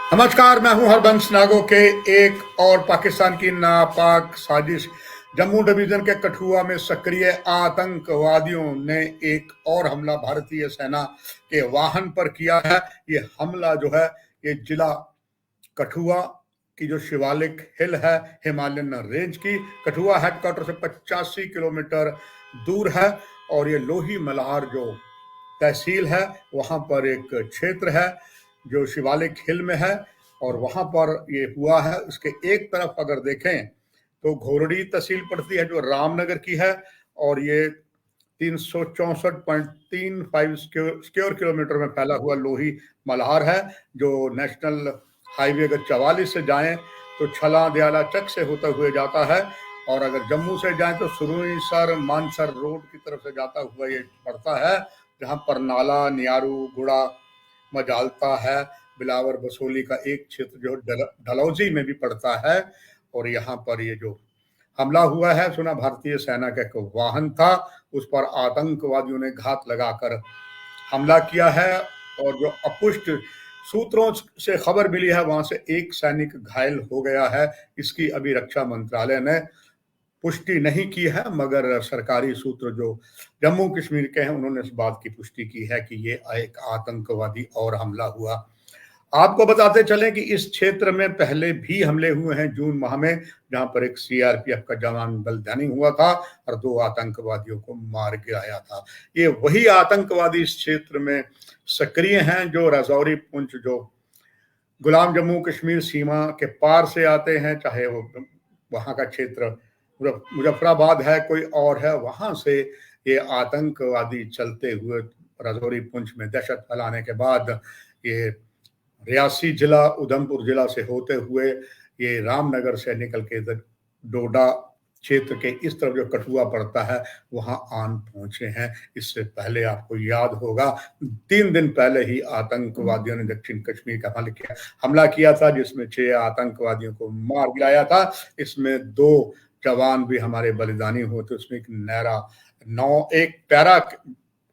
नमस्कार, मैं हूं हरबंश नागो के एक और पाकिस्तान की नापाक साजिश। जम्मू डिवीजन के कठुआ में सक्रिय आतंकवादियों ने एक और हमला भारतीय सेना के वाहन पर किया है। ये हमला जो है ये जिला कठुआ की जो शिवालिक हिल है हिमालयन रेंज की कठुआ हेडक्वार्टर से 85 किलोमीटर दूर है और ये लोही मल्हार जो तहसील है वहां पर एक क्षेत्र है जो शिवालिक हिल में है और वहां पर ये हुआ है। उसके एक तरफ अगर देखें तो घोरडी तहसील पड़ती है जो रामनगर की है और ये 364.35 स्क्वायर किलोमीटर में फैला हुआ लोही मल्हार है जो नेशनल हाईवे अगर 44 से जाएं तो छला दयाला चक से होता हुए जाता है और अगर जम्मू से जाएं तो सुरुईसर मानसर रोड की तरफ से जाता हुआ ये पड़ता है, जहां पर नाला नियारू गुड़ा मजालता है। बिलावर बसोली का एक क्षेत्र जो डलौजी में भी पड़ता है और यहाँ पर ये जो हमला हुआ है सुना भारतीय सेना का एक वाहन था, उस पर आतंकवादियों ने घात लगाकर हमला किया है और जो अपुष्ट सूत्रों से खबर मिली है वहां से एक सैनिक घायल हो गया है। इसकी अभी रक्षा मंत्रालय ने पुष्टि नहीं की है, मगर सरकारी सूत्र जो जम्मू कश्मीर के हैं उन्होंने इस बात की पुष्टि की है कि ये एक आतंकवादी और हमला हुआ। आपको बताते चलें कि इस क्षेत्र में पहले भी हमले हुए हैं जून माह में, जहां पर एक सीआरपीएफ का जवान बलिदानी हुआ था और 2 आतंकवादियों को मार गिराया था। ये वही आतंकवादी इस क्षेत्र में सक्रिय हैं जो राजौरी पुंछ जो गुलाम जम्मू कश्मीर सीमा के पार से आते हैं, चाहे वो वहां का क्षेत्र मुजफ्फराबाद है कोई और है, वहां से ये आतंकवादी चलते हुए राजौरी पुंछ में दहशत फैलाने के बाद ये रियासी जिला उधमपुर जिला से होते हुए ये रामनगर से निकल के इधर डोडा क्षेत्र के इस तरफ जो कठुआ पड़ता है वहां आन पहुंचे हैं। इससे पहले आपको याद होगा 3 दिन पहले ही आतंकवादियों ने दक्षिण कश्मीर का हमला किया था जिसमें 6 आतंकवादियों को मार गिराया था। इसमें 2 जवान भी हमारे बलिदानी हुए थे, उसमें एक पैरा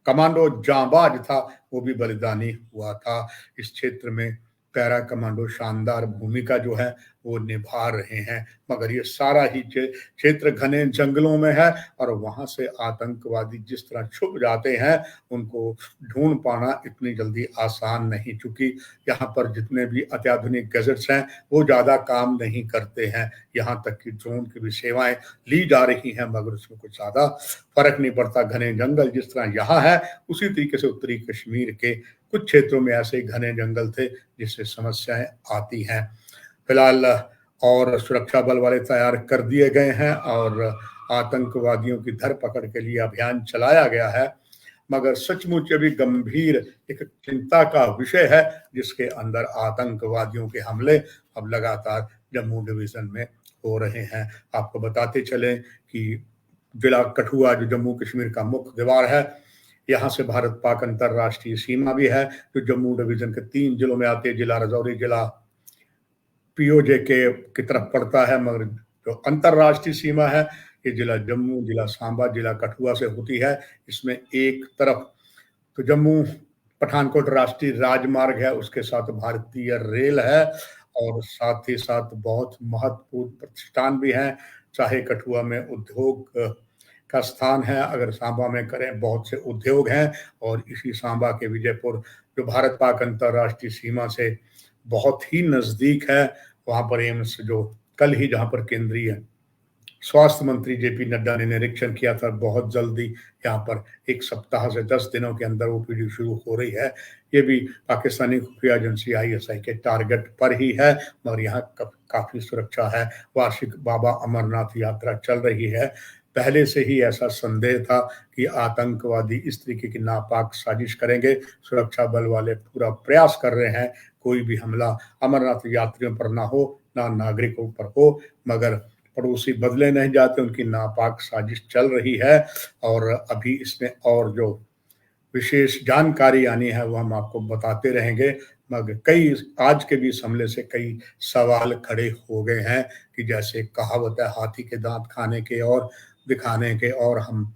कमांडो जांबाज था वो भी बलिदानी हुआ था। इस क्षेत्र में पैरा कमांडो शानदार भूमिका जो है वो निभा रहे हैं, मगर ये सारा ही क्षेत्र घने जंगलों में है और वहां से आतंकवादी जिस तरह छुप जाते हैं उनको ढूंढ पाना इतनी जल्दी आसान नहीं, चूंकि यहाँ पर जितने भी अत्याधुनिक गैजेट्स हैं वो ज्यादा काम नहीं करते हैं। यहाँ तक कि ड्रोन की भी सेवाएं ली जा रही हैं मगर उसमें कुछ ज्यादा फर्क नहीं पड़ता। घने जंगल जिस तरह यहाँ है उसी तरीके से उत्तरी कश्मीर के कुछ क्षेत्रों में ऐसे घने जंगल थे जिससे समस्याएं आती हैं। फिलहाल और सुरक्षा बल वाले तैयार कर दिए गए हैं और आतंकवादियों की धरपकड़ के लिए अभियान चलाया गया है, मगर सचमुच अभी गंभीर एक चिंता का विषय है जिसके अंदर आतंकवादियों के हमले अब लगातार जम्मू डिवीजन में हो रहे हैं। आपको बताते चले कि जिला कठुआ जो जम्मू कश्मीर का मुख्य द्वार है, यहाँ से भारत पाक अंतरराष्ट्रीय सीमा भी है जो जम्मू डिवीजन के 3 जिलों में आती है। जिला राजौरी जिला पीओजे के की तरफ पड़ता है, मगर जो अंतरराष्ट्रीय सीमा है ये जिला जम्मू, जिला सांबा, जिला कठुआ से होती है। इसमें एक तरफ तो जम्मू पठानकोट राष्ट्रीय राजमार्ग है, उसके साथ भारतीय रेल है और साथ ही साथ बहुत महत्वपूर्ण प्रतिष्ठान भी हैं। चाहे कठुआ में उद्योग का स्थान है, अगर सांबा में करें बहुत से उद्योग हैं और इसी सांबा के विजयपुर जो भारत पाक अंतरराष्ट्रीय सीमा से बहुत ही नजदीक है, वहां पर एम्स जो कल ही जहां पर केंद्रीय स्वास्थ्य मंत्री जेपी नड्डा ने निरीक्षण किया था, बहुत जल्दी यहाँ पर 1 सप्ताह से 10 दिनों के अंदर ओपीडी शुरू हो रही है। ये भी पाकिस्तानी खुफिया एजेंसी आईएसआई के टारगेट पर ही है, मगर यहाँ काफी सुरक्षा है। वार्षिक बाबा अमरनाथ यात्रा चल रही है, पहले से ही ऐसा संदेह था कि आतंकवादी इस तरीके की नापाक साजिश करेंगे। सुरक्षा बल वाले पूरा प्रयास कर रहे हैं कोई भी हमला अमरनाथ यात्रियों पर ना हो, ना नागरिकों पर हो, मगर पड़ोसी बदले नहीं जाते, उनकी नापाक साजिश चल रही है। और अभी इसमें और जो विशेष जानकारी आनी है वो हम आपको बताते रहेंगे, मगर कई आज के भी इस हमले से कई सवाल खड़े हो गए हैं कि जैसे कहावत है हाथी के दांत खाने के और दिखाने के, और हम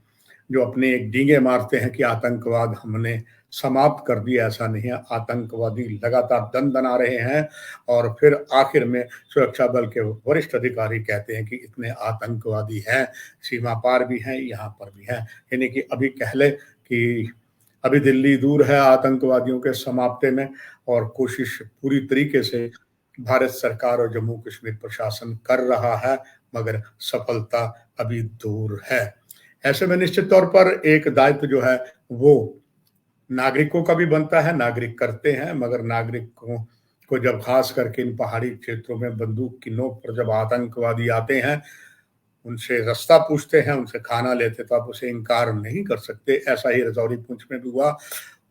जो अपने एक डींगे मारते हैं कि आतंकवाद हमने समाप्त कर दिया, ऐसा नहीं है। आतंकवादी लगातार दन-दना रहे हैं और फिर आखिर में सुरक्षा बल के वरिष्ठ अधिकारी कहते हैं कि इतने आतंकवादी हैं, सीमा पार भी हैं, यहाँ पर भी हैं। यानी कि अभी कह लें कि अभी दिल्ली दूर है आतंकवादियों के समाप्ति में और कोशिश पूरी तरीके से भारत सरकार और जम्मू कश्मीर प्रशासन कर रहा है, मगर सफलता अभी दूर है। ऐसे में निश्चित तौर पर एक दायित्व जो है वो नागरिकों का भी बनता है, नागरिक करते हैं, मगर नागरिकों को जब खास करके इन पहाड़ी क्षेत्रों में बंदूक की नोक पर जब आतंकवादी आते हैं, उनसे रास्ता पूछते हैं, उनसे खाना लेते, तो आप उसे इनकार नहीं कर सकते। ऐसा ही राजौरी पुंछ में भी हुआ।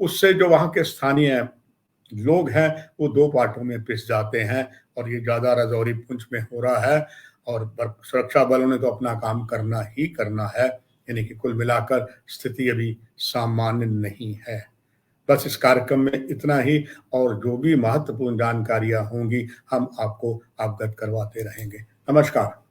उससे जो वहाँ के स्थानीय लोग हैं, वो 2 पार्टों में पिस जाते हैं और ये ज़्यादा राजौरी पुंछ में हो रहा है और सुरक्षा बलों ने तो अपना काम करना ही करना है। यानी कि कुल मिलाकर स्थिति अभी सामान्य नहीं है। बस इस कार्यक्रम में इतना ही और जो भी महत्वपूर्ण जानकारियाँ होंगी, हम आपको अवगत करवाते रहेंगे। नमस्कार।